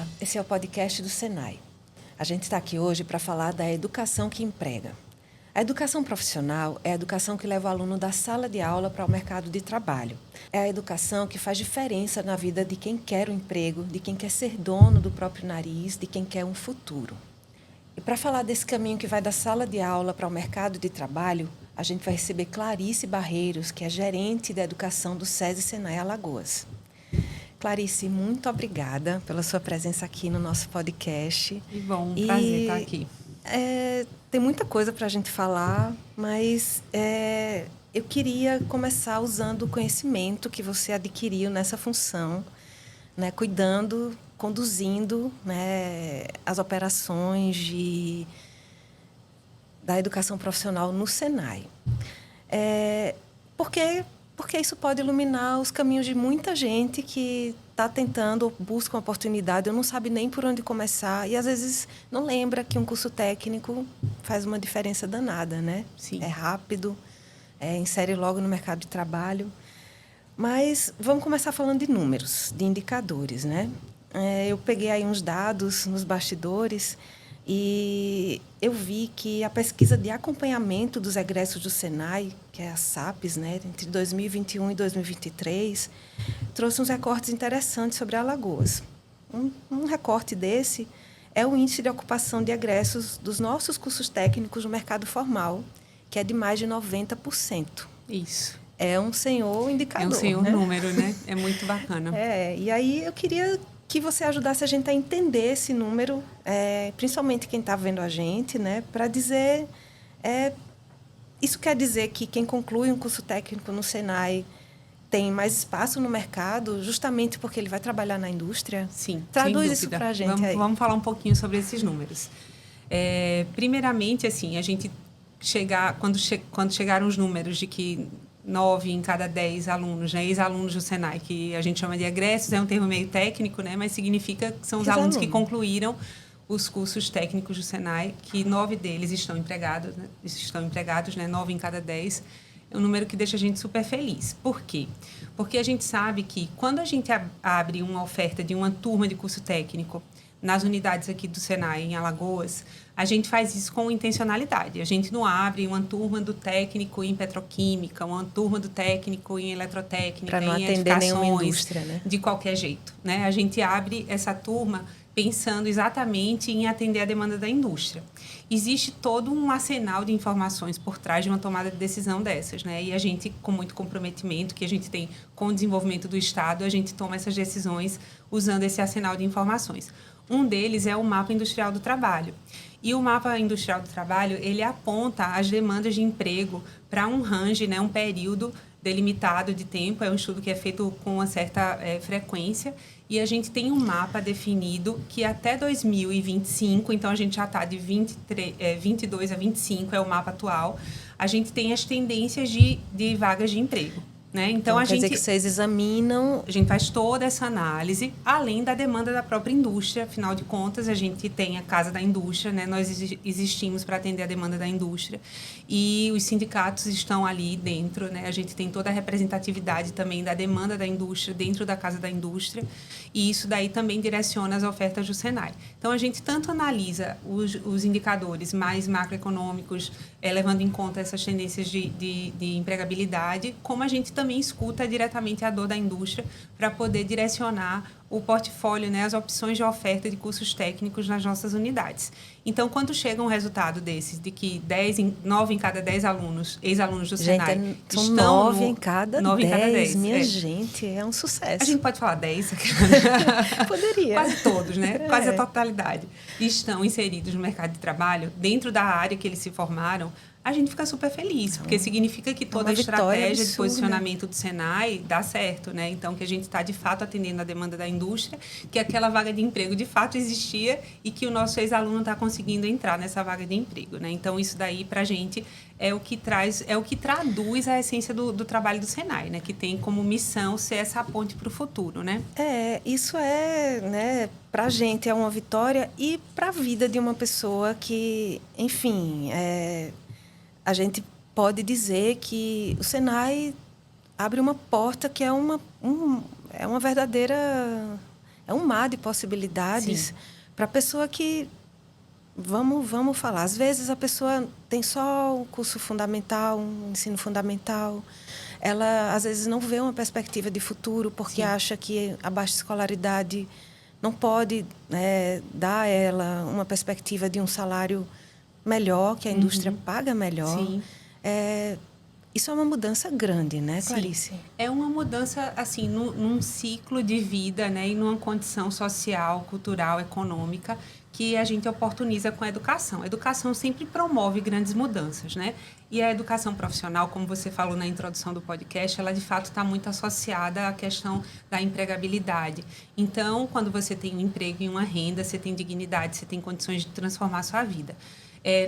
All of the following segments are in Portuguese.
Olá, esse é o podcast do Senai. A gente está aqui hoje para falar da educação que emprega. A educação profissional é a educação que leva o aluno da sala de aula para o mercado de trabalho. É a educação que faz diferença na vida de quem quer um emprego, de quem quer ser dono do próprio nariz, de quem quer um futuro. E para falar desse caminho que vai da sala de aula para o mercado de trabalho, a gente vai receber Clarice Barreiros, que é gerente da educação do SESI Senai Alagoas. Clarice, muito obrigada pela sua presença aqui no nosso podcast. Que bom, um prazer estar aqui. Tem muita coisa para a gente falar, mas eu queria começar usando o conhecimento que você adquiriu nessa função, né, cuidando, conduzindo, né, as operações da educação profissional no Senai. Porque isso pode iluminar os caminhos de muita gente que está tentando, busca uma oportunidade, ou não sabe nem por onde começar, e às vezes não lembra que um curso técnico faz uma diferença danada, né? Sim. É rápido, insere logo no mercado de trabalho. Mas vamos começar falando de números, de indicadores, né? Eu peguei aí uns dados nos bastidores e eu vi que a pesquisa de acompanhamento dos egressos do Senai, que é a SAPES, né, entre 2021 e 2023, trouxe uns recortes interessantes sobre Alagoas. Um recorte desse é o índice de ocupação de egressos dos nossos cursos técnicos no mercado formal, que é de mais de 90%. Isso. É um senhor indicador. É um senhor, né? número, né? É muito bacana. E aí eu queria que você ajudasse a gente a entender esse número, principalmente quem está vendo a gente, né, para dizer... isso quer dizer que quem conclui um curso técnico no Senai tem mais espaço no mercado, justamente porque ele vai trabalhar na indústria? Sim, traduz isso para a gente aí. Vamos falar um pouquinho sobre esses números. Primeiramente, assim, a gente quando chegaram os números de que 9 em cada 10 alunos, né, ex-alunos do Senai, que a gente chama de egressos, é um termo meio técnico, né, mas significa que são os alunos que concluíram os cursos técnicos do Senai, que 9 deles estão empregados, né, 9 em cada 10. É um número que deixa a gente super feliz. Por quê? Porque a gente sabe que quando a gente abre uma oferta de uma turma de curso técnico nas unidades aqui do Senai, em Alagoas, a gente faz isso com intencionalidade. A gente não abre uma turma do técnico em petroquímica, uma turma do técnico em eletrotécnica, para não em atender nenhuma indústria, né? De qualquer jeito, né? A gente abre essa turma pensando exatamente em atender a demanda da indústria. Existe todo um arsenal de informações por trás de uma tomada de decisão dessas, né? E a gente, com muito comprometimento que a gente tem com o desenvolvimento do Estado, a gente toma essas decisões usando esse arsenal de informações. Um deles é o Mapa Industrial do Trabalho. E o Mapa Industrial do Trabalho, ele aponta as demandas de emprego para um range, né, um período delimitado de tempo. É um estudo que é feito com uma certa frequência. E a gente tem um mapa definido que até 2025, então a gente já está de 22 a 25, é o mapa atual, a gente tem as tendências de vagas de emprego. Né? Então quer dizer que vocês examinam... A gente faz toda essa análise, além da demanda da própria indústria. Afinal de contas, a gente tem a Casa da Indústria, né? Nós existimos para atender a demanda da indústria. E os sindicatos estão ali dentro. Né? A gente tem toda a representatividade também da demanda da indústria dentro da Casa da Indústria. E isso daí também direciona as ofertas do Senai. Então, a gente tanto analisa os indicadores mais macroeconômicos, levando em conta essas tendências de empregabilidade, como a gente também escuta diretamente a dor da indústria para poder direcionar o portfólio, né, as opções de oferta de cursos técnicos nas nossas unidades. Então, quando chega um resultado desses, de que 9 em cada 10 alunos, ex-alunos do Senai, são 9 em cada 10, minha gente, é um sucesso. A gente pode falar 10? Poderia. Quase todos, né? Quase a totalidade. Estão inseridos no mercado de trabalho, dentro da área que eles se formaram. A gente fica super feliz, porque significa que toda a estratégia de posicionamento do Senai dá certo, né? Então, que a gente está, de fato, atendendo a demanda da indústria, que aquela vaga de emprego, de fato, existia e que o nosso ex-aluno está conseguindo entrar nessa vaga de emprego, né? Então, isso daí, para a gente, é o que traduz a essência do trabalho do Senai, né? Que tem como missão ser essa ponte para o futuro, né? Isso né? Para a gente é uma vitória e para a vida de uma pessoa que, enfim... A gente pode dizer que o Senai abre uma porta que é uma verdadeira é um mar de possibilidades para a pessoa que... Vamos falar. Às vezes, a pessoa tem só um curso fundamental, um ensino fundamental. Ela, às vezes, não vê uma perspectiva de futuro porque acha que a baixa escolaridade não pode dar a ela uma perspectiva de um salário melhor, que a indústria paga melhor. Sim. Isso é uma mudança grande, né, Clarice? Sim. É uma mudança, assim, num ciclo de vida, né, e numa condição social, cultural, econômica, que a gente oportuniza com a educação. A educação sempre promove grandes mudanças, né? E a educação profissional, como você falou na introdução do podcast, ela, de fato, está muito associada à questão da empregabilidade. Então, quando você tem um emprego e uma renda, você tem dignidade, você tem condições de transformar a sua vida.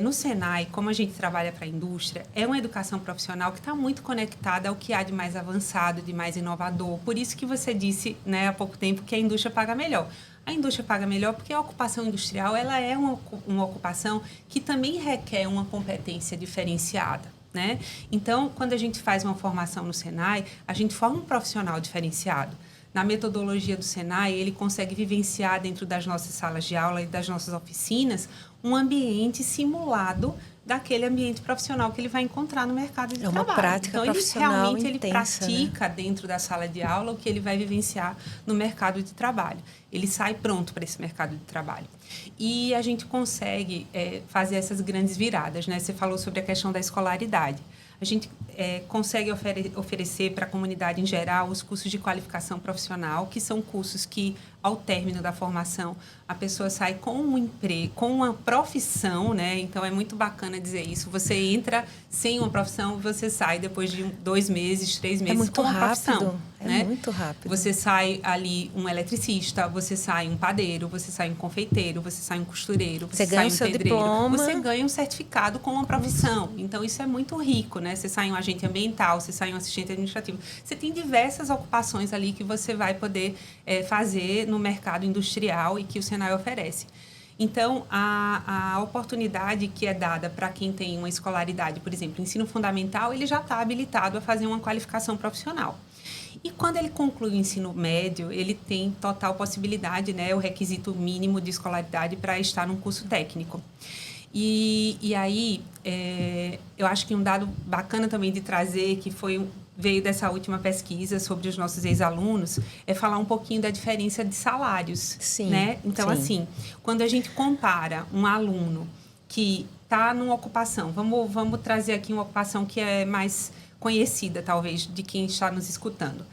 No Senai, como a gente trabalha para a indústria, é uma educação profissional que está muito conectada ao que há de mais avançado, de mais inovador. Por isso que você disse, né, há pouco tempo, que a indústria paga melhor. A indústria paga melhor porque a ocupação industrial ela é uma ocupação que também requer uma competência diferenciada, né? Então, quando a gente faz uma formação no Senai, a gente forma um profissional diferenciado. Na metodologia do Senai, ele consegue vivenciar dentro das nossas salas de aula e das nossas oficinas um ambiente simulado daquele ambiente profissional que ele vai encontrar no mercado de trabalho. É uma prática profissional intensa, ele pratica, né, dentro da sala de aula o que ele vai vivenciar no mercado de trabalho. Ele sai pronto para esse mercado de trabalho. E a gente consegue fazer essas grandes viradas, né? Você falou sobre a questão da escolaridade. A gente consegue oferecer para a comunidade em geral os cursos de qualificação profissional, que são cursos que, ao término da formação, a pessoa sai com um emprego, com uma profissão, né? Então, é muito bacana dizer isso. Você entra sem uma profissão, você sai depois de 2 meses, 3 meses com uma profissão. É muito rápido. Você sai ali um eletricista, você sai um padeiro, você sai um confeiteiro, você sai um costureiro, você sai um pedreiro. Diploma. Você ganha um certificado com uma profissão. Então, isso é muito rico, né? Você sai um agente ambiental, você sai um assistente administrativo. Você tem diversas ocupações ali que você vai poder fazer no mercado industrial e que o Senai oferece. Então, a oportunidade que é dada para quem tem uma escolaridade, por exemplo, ensino fundamental, ele já está habilitado a fazer uma qualificação profissional. E quando ele conclui o ensino médio, ele tem total possibilidade, né, o requisito mínimo de escolaridade para estar num curso técnico. E aí, eu acho que um dado bacana também de trazer, que veio dessa última pesquisa sobre os nossos ex-alunos, é falar um pouquinho da diferença de salários. Sim, né? Então, assim, quando a gente compara um aluno que está numa ocupação, vamos trazer aqui uma ocupação que é mais conhecida, talvez, de quem está nos escutando.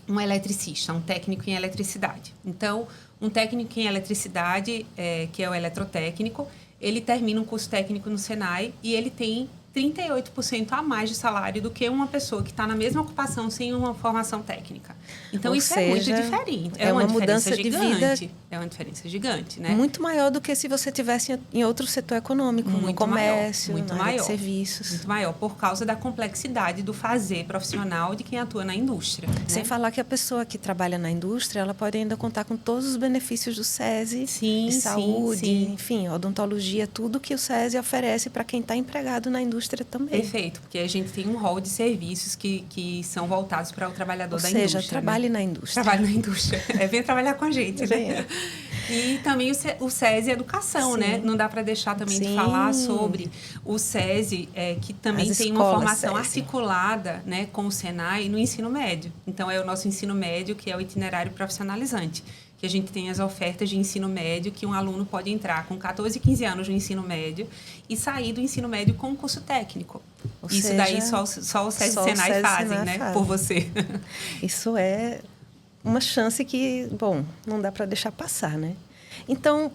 Um eletricista, um técnico em eletricidade. Então, um técnico em eletricidade, que é o eletrotécnico, ele termina um curso técnico no Senai e ele tem 38% a mais de salário do que uma pessoa que está na mesma ocupação sem uma formação técnica. Então, isso é muito diferente. É uma mudança de vida. É uma diferença gigante, né? Muito maior do que se você tivesse em outro setor econômico, no comércio, muito na área maior, de serviços. Muito maior, por causa da complexidade do fazer profissional de quem atua na indústria. Sem falar que a pessoa que trabalha na indústria, ela pode ainda contar com todos os benefícios do SESI, de saúde, enfim, odontologia, tudo que o SESI oferece para quem está empregado na indústria também. Perfeito, porque a gente tem um rol de serviços que são voltados para o trabalhador da indústria. Ou seja, trabalhe na indústria. Trabalhe na indústria. Venha trabalhar com a gente, né? E também o SESI Educação, né? Não dá para deixar também de falar sobre o SESI, que também tem uma formação articulada, né, com o Senai no ensino médio. Então, é o nosso ensino médio, que é o itinerário profissionalizante, que a gente tem as ofertas de ensino médio, que um aluno pode entrar com 14, 15 anos no ensino médio e sair do ensino médio com um curso técnico. Isso daí só o SESI e o Senai fazem, né? Por você. Isso é uma chance que, bom, não dá para deixar passar, né? Então,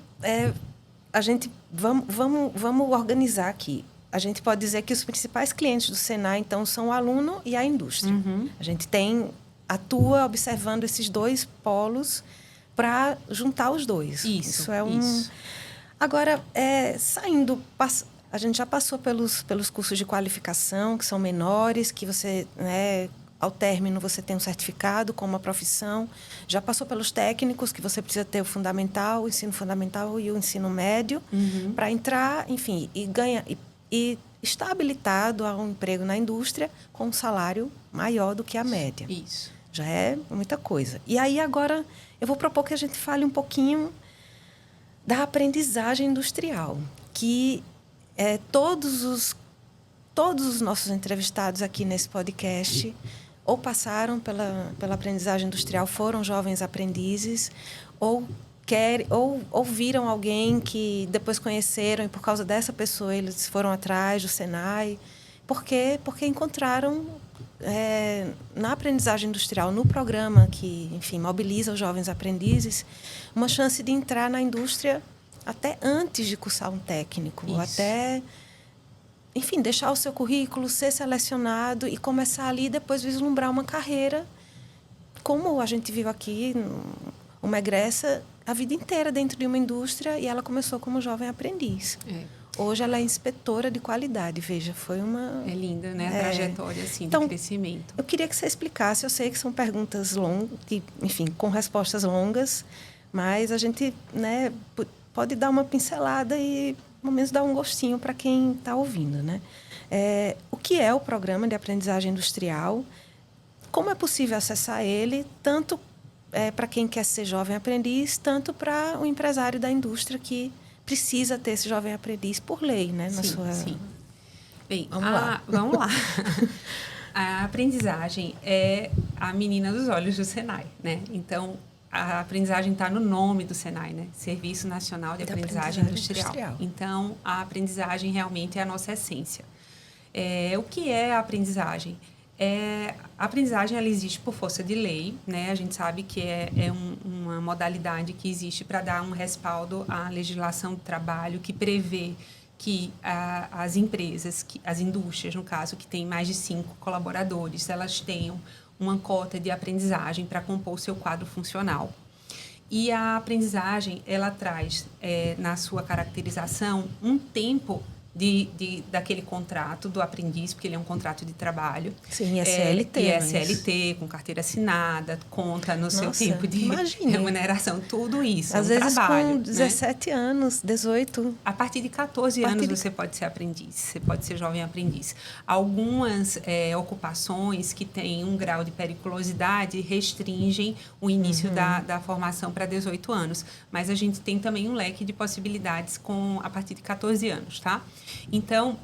a gente vamos organizar aqui. A gente pode dizer que os principais clientes do Senai, então, são o aluno e a indústria. A gente atua observando esses dois polos para juntar os dois. Isso. Agora, a gente já passou pelos cursos de qualificação, que são menores, que você, né, ao término, você tem um certificado com uma profissão. Já passou pelos técnicos, que você precisa ter o fundamental, o ensino fundamental e o ensino médio, para entrar, enfim, e estar habilitado a um emprego na indústria com um salário maior do que a média. Isso. Já é muita coisa. E aí, agora, eu vou propor que a gente fale um pouquinho da aprendizagem industrial, que todos os nossos entrevistados aqui nesse podcast ou passaram pela aprendizagem industrial, foram jovens aprendizes, ou viram alguém que depois conheceram e, por causa dessa pessoa, eles foram atrás do Senai. Por quê? Porque encontraram, na aprendizagem industrial, no programa que, enfim, mobiliza os jovens aprendizes, uma chance de entrar na indústria até antes de cursar um técnico, ou até, enfim, deixar o seu currículo, ser selecionado e começar ali, depois vislumbrar uma carreira, como a gente viu aqui, uma egressa a vida inteira dentro de uma indústria, e ela começou como jovem aprendiz. Hoje ela é inspetora de qualidade, veja, foi uma... É linda, né? A trajetória, assim, então, de crescimento. Eu queria que você explicasse, eu sei que são perguntas longas, enfim, com respostas longas, mas a gente, né, pode dar uma pincelada e, pelo menos, dar um gostinho para quem está ouvindo, né? O que é o programa de aprendizagem industrial? Como é possível acessar ele, tanto para quem quer ser jovem aprendiz, tanto para o empresário da indústria que precisa ter esse jovem aprendiz por lei, né? Sim. Bem, vamos lá. A aprendizagem é a menina dos olhos do Senai, né? Então, a aprendizagem está no nome do Senai, né? Serviço Nacional de Aprendizagem Industrial. Então, a aprendizagem realmente é a nossa essência. O que é a aprendizagem? A aprendizagem, ela existe por força de lei, né? A gente sabe que uma modalidade que existe para dar um respaldo à legislação do trabalho, que prevê que as empresas, as indústrias, no caso, que têm mais de 5 colaboradores, elas tenham uma cota de aprendizagem para compor o seu quadro funcional. E a aprendizagem, ela traz, na sua caracterização, um tempo daquele contrato do aprendiz, porque ele é um contrato de trabalho. Sim, é CLT. E é CLT, com carteira assinada, conta no seu tempo de remuneração, tudo isso. Às vezes trabalho, com 17 anos, 18. A partir de 14 anos você pode ser aprendiz, você pode ser jovem aprendiz. Algumas ocupações que têm um grau de periculosidade restringem o início da formação para 18 anos. Mas a gente tem também um leque de possibilidades a partir de 14 anos, tá? Então,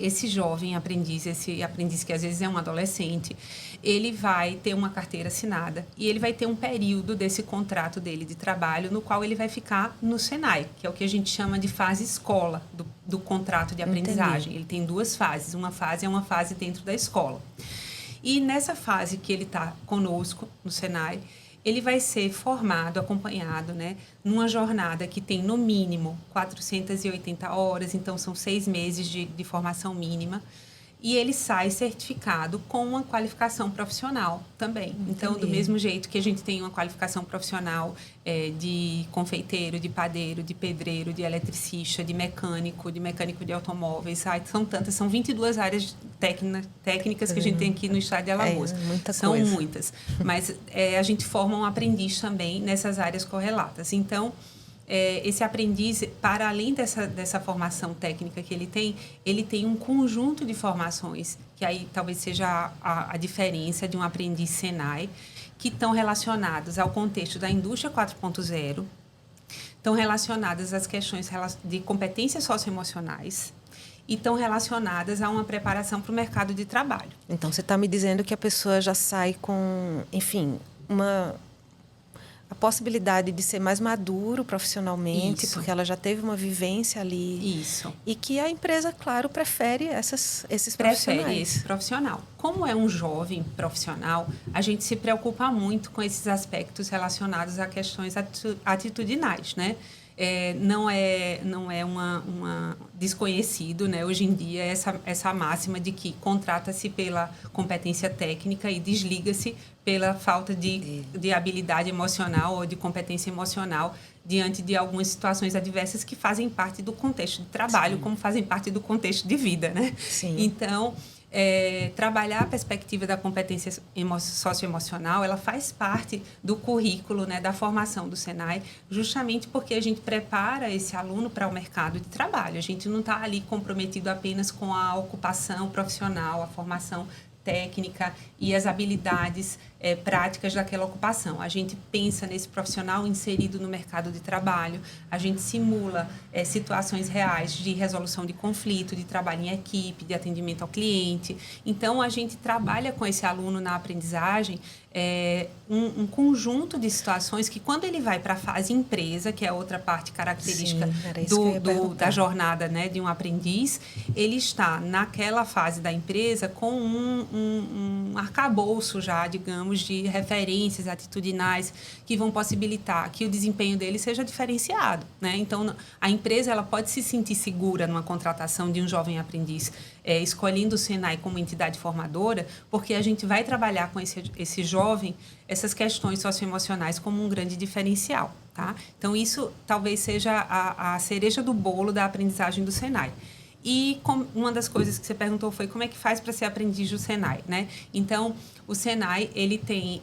esse jovem aprendiz, esse aprendiz que às vezes é um adolescente, ele vai ter uma carteira assinada e ele vai ter um período desse contrato dele de trabalho no qual ele vai ficar no Senai, que é o que a gente chama de fase escola do contrato de aprendizagem. Entendi. Ele tem 2 fases. Uma fase é uma fase dentro da escola. E nessa fase que ele está conosco no Senai, ele vai ser formado, acompanhado, né, numa jornada que tem, no mínimo, 480 horas, então são 6 meses de formação mínima, e ele sai certificado com uma qualificação profissional também. Entendi. Então, do mesmo jeito que a gente tem uma qualificação profissional de confeiteiro, de padeiro, de pedreiro, de eletricista, de mecânico de automóveis, são tantas, são 22 áreas técnicas que a gente tem aqui no estado de Alagoas. São muitas. Mas a gente forma um aprendiz também nessas áreas correlatas. Então, esse aprendiz, para além dessa formação técnica que ele tem um conjunto de formações, que aí talvez seja a diferença de um aprendiz Senai, que estão relacionados ao contexto da indústria 4.0, estão relacionadas às questões de competências socioemocionais e estão relacionadas a uma preparação para o mercado de trabalho. Então, você está me dizendo que a pessoa já sai com, enfim, a possibilidade de ser mais maduro profissionalmente, porque ela já teve uma vivência ali. Isso. E que a empresa, claro, prefere esses profissionais. Prefere esse profissional. Como é um jovem profissional, a gente se preocupa muito com esses aspectos relacionados a questões atitudinais, né? Não é uma desconhecido, né? Hoje em dia, essa máxima de que contrata-se pela competência técnica e desliga-se pela falta de habilidade emocional ou de competência emocional diante de algumas situações adversas que fazem parte do contexto de trabalho, sim, como fazem parte do contexto de vida, né? Sim. Então, trabalhar a perspectiva da competência socioemocional, ela faz parte do currículo, né, da formação do Senai, justamente porque a gente prepara esse aluno para o mercado de trabalho. A gente não está ali comprometido apenas com a ocupação profissional, a formação técnica e as habilidades práticas daquela ocupação. A gente pensa nesse profissional inserido no mercado de trabalho, a gente simula situações reais de resolução de conflito, de trabalho em equipe, de atendimento ao cliente. Então, a gente trabalha com esse aluno na aprendizagem um conjunto de situações que, quando ele vai para a fase empresa, que é outra parte característica da jornada, né, de um aprendiz, ele está naquela fase da empresa com um arcabouço já, digamos, de referências atitudinais que vão possibilitar que o desempenho dele seja diferenciado, né? Então, a empresa ela pode se sentir segura numa contratação de um jovem aprendiz, escolhendo o Senai como entidade formadora, porque a gente vai trabalhar com esse jovem essas questões socioemocionais como um grande diferencial, tá? Então, isso talvez seja a cereja do bolo da aprendizagem do Senai. E uma das coisas que você perguntou foi como é que faz para ser aprendiz do Senai, né? Então, o Senai, ele tem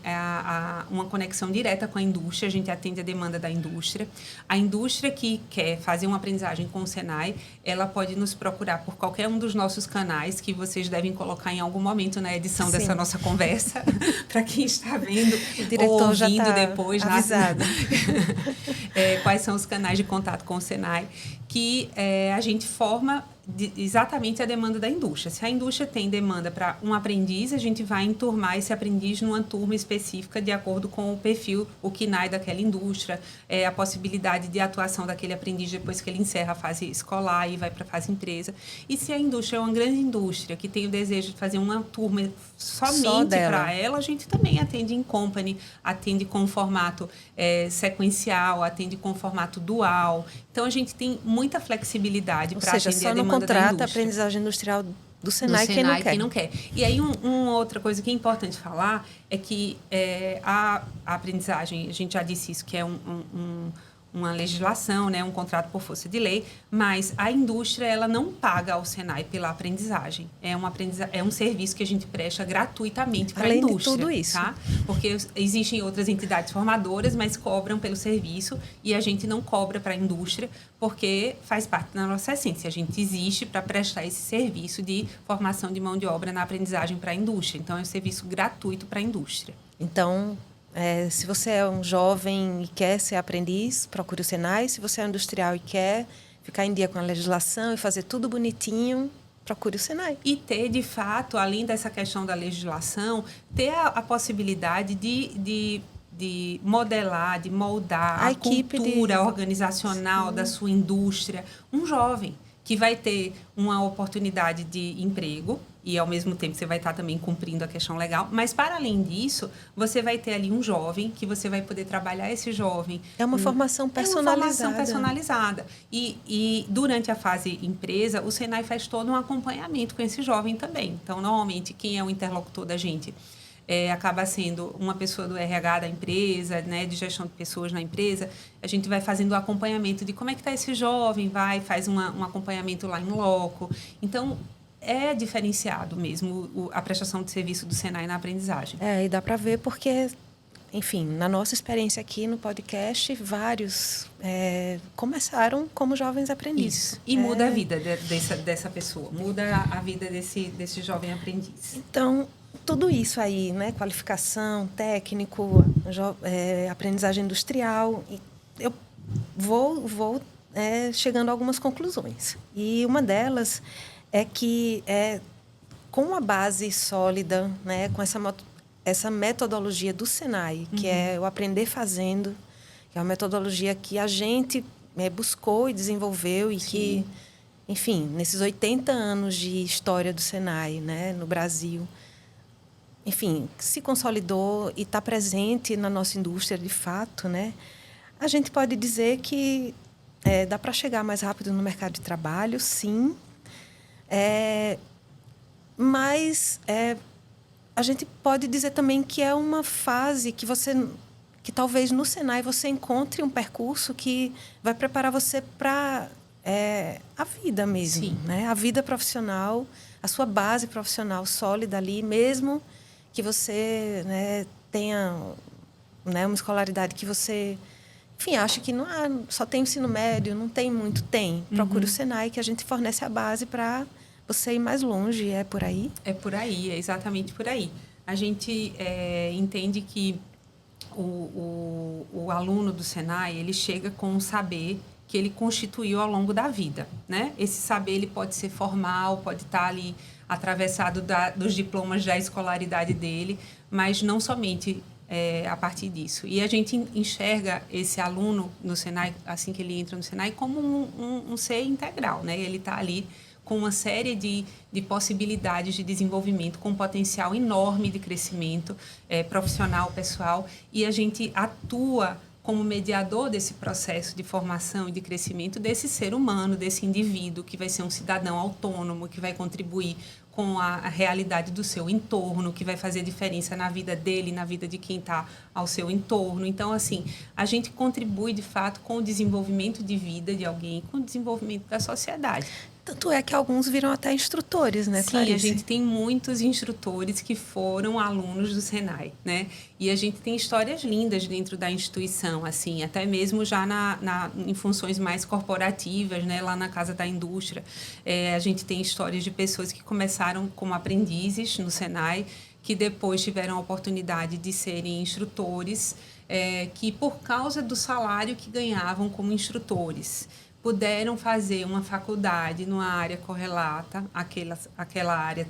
uma conexão direta com a indústria, a gente atende a demanda da indústria. A indústria que quer fazer uma aprendizagem com o Senai, ela pode nos procurar por qualquer um dos nossos canais, que vocês devem colocar em algum momento na edição dessa nossa conversa, para quem está vendo ou ouvindo já depois. Avisado. Quais são os canais de contato com o Senai, que a gente forma exatamente a demanda da indústria. Se a indústria tem demanda para um aprendiz, a gente vai enturmar esse aprendiz numa turma específica de acordo com o perfil, o KINAI daquela indústria, a possibilidade de atuação daquele aprendiz depois que ele encerra a fase escolar e vai para a fase empresa. E se a indústria é uma grande indústria que tem o desejo de fazer uma turma somente para ela, a gente também atende em company, atende com formato sequencial, atende com formato dual. Então, a gente tem muita flexibilidade para atender a demanda da indústria. Ou seja, só não contrata a aprendizagem industrial do Senai, quem não quer. E aí, uma outra coisa que é importante falar é que a aprendizagem, a gente já disse isso, que é uma legislação, né, um contrato por força de lei, mas a indústria ela não paga ao Senai pela aprendizagem. É um serviço que a gente presta gratuitamente para a indústria. Além de tudo isso. Tá? Porque existem outras entidades formadoras, mas cobram pelo serviço e a gente não cobra para a indústria, porque faz parte da nossa essência. A gente existe para prestar esse serviço de formação de mão de obra na aprendizagem para a indústria. Então, é um serviço gratuito para a indústria. Então, se você é um jovem e quer ser aprendiz, procure o Senai. Se você é um industrial e quer ficar em dia com a legislação e fazer tudo bonitinho, procure o Senai. E ter, de fato, além dessa questão da legislação, ter a possibilidade de modelar, de moldar a cultura organizacional da sua indústria. Um jovem que vai ter uma oportunidade de emprego e, ao mesmo tempo, você vai estar também cumprindo a questão legal. Mas, para além disso, você vai ter ali um jovem que você vai poder trabalhar esse jovem. É uma formação personalizada. É uma formação personalizada. E durante a fase empresa, o Senai faz todo um acompanhamento com esse jovem também. Então, normalmente, quem é o interlocutor da gente acaba sendo uma pessoa do RH da empresa, né, de gestão de pessoas na empresa. A gente vai fazendo o acompanhamento de como é que está esse jovem, faz um acompanhamento lá em loco. Então, é diferenciado mesmo a prestação de serviço do Senai na aprendizagem. E dá para ver porque, enfim, na nossa experiência aqui no podcast, vários começaram como jovens aprendizes. Isso. E muda a vida dessa pessoa, muda a vida desse jovem aprendiz. Então, tudo isso aí, né? Qualificação, técnico, aprendizagem industrial. Eu vou chegando a algumas conclusões. E uma delas é que, com a base sólida, né, com essa metodologia do Senai, que é o aprender fazendo, que é uma metodologia que a gente buscou e desenvolveu e que, enfim, nesses 80 anos de história do Senai, né, no Brasil, enfim, se consolidou e está presente na nossa indústria de fato, né, a gente pode dizer que dá para chegar mais rápido no mercado de trabalho, sim. Mas a gente pode dizer também que é uma fase que talvez no Senai você encontre um percurso que vai preparar você para a vida mesmo, né? A vida profissional, a sua base profissional sólida ali, mesmo que você, né, tenha, né, uma escolaridade que você, enfim, acha que não, só tem ensino médio, não tem muito, tem. Procure o Senai, que a gente fornece a base para você ir mais longe, é por aí? É por aí, é exatamente por aí. A gente entende que o aluno do Senai, ele chega com um saber que ele constituiu ao longo da vida, né? Esse saber ele pode ser formal, pode estar ali atravessado dos diplomas da escolaridade dele, mas não somente a partir disso. E a gente enxerga esse aluno no Senai, assim que ele entra no Senai, como um ser integral, né? Ele está ali com uma série de possibilidades de desenvolvimento, com um potencial enorme de crescimento profissional, pessoal, e a gente atua como mediador desse processo de formação e de crescimento desse ser humano, desse indivíduo que vai ser um cidadão autônomo, que vai contribuir com a realidade do seu entorno, que vai fazer diferença na vida dele, na vida de quem está ao seu entorno. Então, assim, a gente contribui, de fato, com o desenvolvimento de vida de alguém, com o desenvolvimento da sociedade. Tanto é que alguns viram até instrutores, né, Sim, Clarice? a gente tem muitos instrutores que foram alunos do Senai, né? E a gente tem histórias lindas dentro da instituição, assim, até mesmo já em funções mais corporativas, né? Lá na Casa da Indústria. A gente tem histórias de pessoas que começaram como aprendizes no Senai, que depois tiveram a oportunidade de serem instrutores, que por causa do salário que ganhavam como instrutores, puderam fazer uma faculdade numa área correlata, aquela área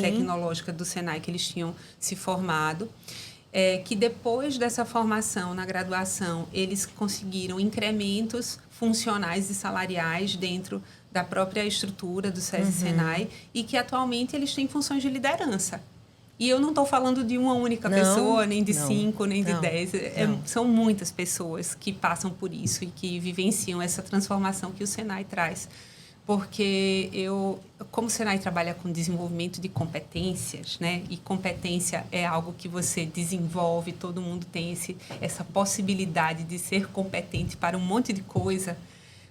tecnológica do Senai que eles tinham se formado, que depois dessa formação na graduação, eles conseguiram incrementos funcionais e salariais dentro da própria estrutura do SESI Senai e que atualmente eles têm funções de liderança. E eu não estou falando de uma única pessoa, nem de 5, nem de 10. São muitas pessoas que passam por isso e que vivenciam essa transformação que o Senai traz. Porque como o Senai trabalha com desenvolvimento de competências, né? E competência é algo que você desenvolve, todo mundo tem essa possibilidade de ser competente para um monte de coisa.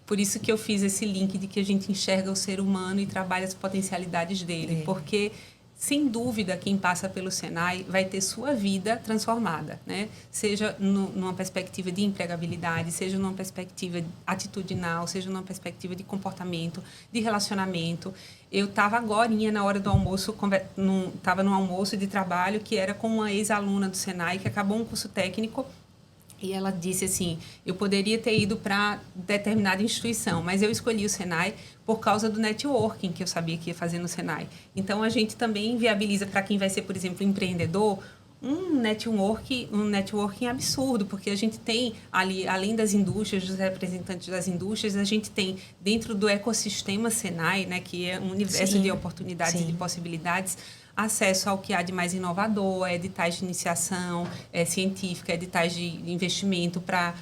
Por isso que eu fiz esse link de que a gente enxerga o ser humano e trabalha as potencialidades dele. Porque sem dúvida, quem passa pelo Senai vai ter sua vida transformada, né? Seja numa perspectiva de empregabilidade, seja numa perspectiva atitudinal, seja numa perspectiva de comportamento, de relacionamento. Eu estava agorinha, na hora do almoço, estava num almoço de trabalho que era com uma ex-aluna do Senai que acabou um curso técnico. E ela disse assim, eu poderia ter ido para determinada instituição, mas eu escolhi o Senai por causa do networking que eu sabia que ia fazer no Senai. Então, a gente também viabiliza para quem vai ser, por exemplo, empreendedor, um networking absurdo, porque a gente tem ali, além das indústrias, dos representantes das indústrias, a gente tem dentro do ecossistema Senai, né, que é um universo de oportunidades e de possibilidades, acesso ao que há de mais inovador, editais de iniciação científica, editais de investimento para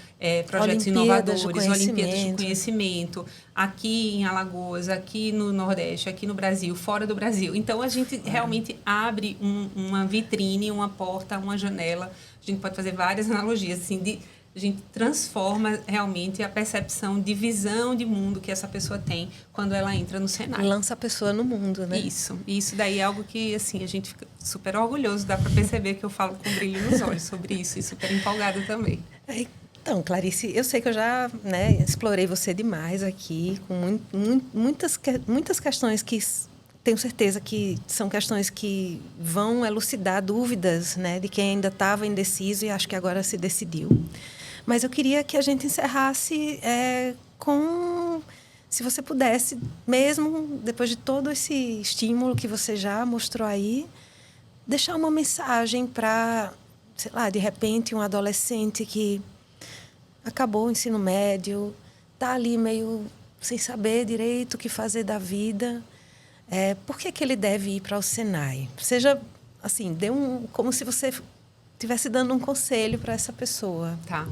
projetos inovadores, Olimpíadas de Conhecimento, aqui em Alagoas, aqui no Nordeste, aqui no Brasil, fora do Brasil. Então, a gente realmente abre uma vitrine, uma porta, uma janela. A gente pode fazer várias analogias, assim, a gente transforma realmente a percepção de visão de mundo que essa pessoa tem quando ela entra no Senai. Lança a pessoa no mundo, né? Isso daí é algo que, assim, a gente fica super orgulhoso, dá para perceber que eu falo com brilho nos olhos sobre isso e super empolgada também. Então, Clarice, eu sei que eu já explorei você demais aqui, com muitas questões que tenho certeza que são questões que vão elucidar dúvidas, né, de quem ainda estava indeciso e acho que agora se decidiu. Mas eu queria que a gente encerrasse se você pudesse, mesmo depois de todo esse estímulo que você já mostrou aí, deixar uma mensagem para, sei lá, de repente, um adolescente que acabou o ensino médio, está ali meio sem saber direito o que fazer da vida. Por que ele deve ir para o Senai? Seja, assim, como se você estivesse dando um conselho para essa pessoa. Tá.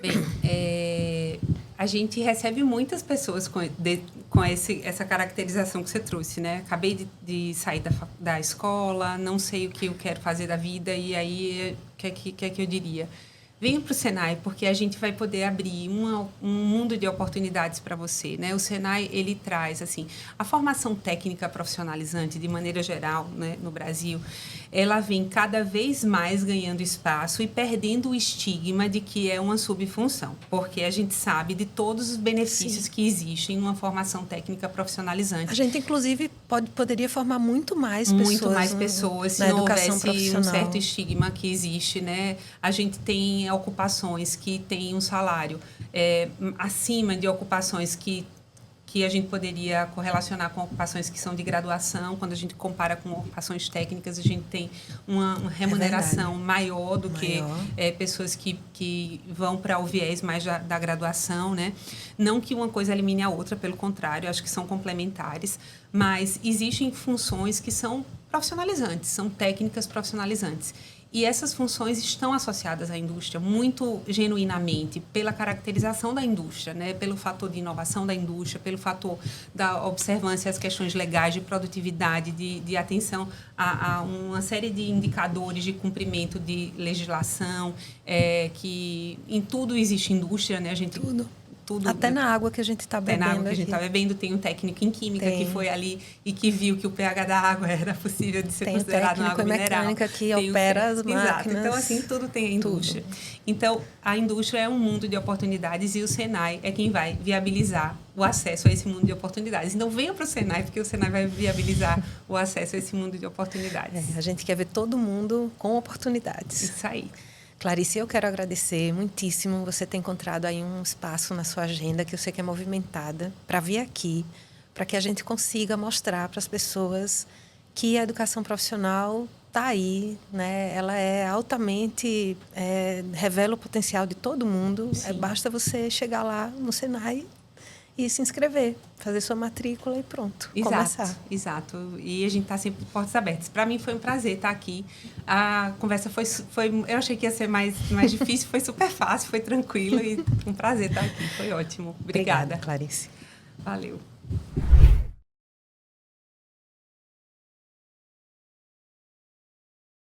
Bem, a gente recebe muitas pessoas com essa caracterização que você trouxe, né? Acabei de sair da escola, não sei o que eu quero fazer da vida, e aí, o que é que eu diria? Venha para o Senai, porque a gente vai poder abrir um mundo de oportunidades para você, né? O Senai, ele traz, assim, a formação técnica profissionalizante, de maneira geral, né, no Brasil, ela vem cada vez mais ganhando espaço e perdendo o estigma de que é uma subfunção, porque a gente sabe de todos os benefícios que existem numa formação técnica profissionalizante. A gente, inclusive, poderia formar muito mais pessoas se não houvesse um certo estigma que existe, né? A gente tem ocupações que têm um salário acima de ocupações que a gente poderia correlacionar com ocupações que são de graduação. Quando a gente compara com ocupações técnicas, a gente tem uma remuneração maior do que pessoas que vão para o viés mais da graduação, né? Não que uma coisa elimine a outra, pelo contrário, acho que são complementares, mas existem funções que são profissionalizantes, são técnicas profissionalizantes. E essas funções estão associadas à indústria muito genuinamente pela caracterização da indústria, né? Pelo fator de inovação da indústria, pelo fator da observância às questões legais de produtividade, de atenção a uma série de indicadores de cumprimento de legislação, que em tudo existe indústria, né? Tudo. Até na água que a gente está bebendo. Até na água que a gente está bebendo, tem um técnico em química que foi ali e que viu que o pH da água era possível de ser considerado uma água mineral. Tem mecânica que opera as máquinas. Exato. Então, assim, tudo tem a indústria. Então, a indústria é um mundo de oportunidades e o Senai é quem vai viabilizar o acesso a esse mundo de oportunidades. Então, venha para o Senai, porque o Senai vai viabilizar o acesso a esse mundo de oportunidades. A gente quer ver todo mundo com oportunidades. Isso aí. Clarice, eu quero agradecer muitíssimo você ter encontrado aí um espaço na sua agenda, que eu sei que é movimentada, para vir aqui, para que a gente consiga mostrar para as pessoas que a educação profissional está aí, né? Ela é altamente, revela o potencial de todo mundo. Basta você chegar lá no Senai e se inscrever, fazer sua matrícula e pronto, começar. Exato. E a gente está sempre de portas abertas. Para mim foi um prazer estar aqui. A conversa foi eu achei que ia ser mais difícil, foi super fácil, foi tranquilo e um prazer estar aqui, foi ótimo. Obrigada, Clarice. Valeu.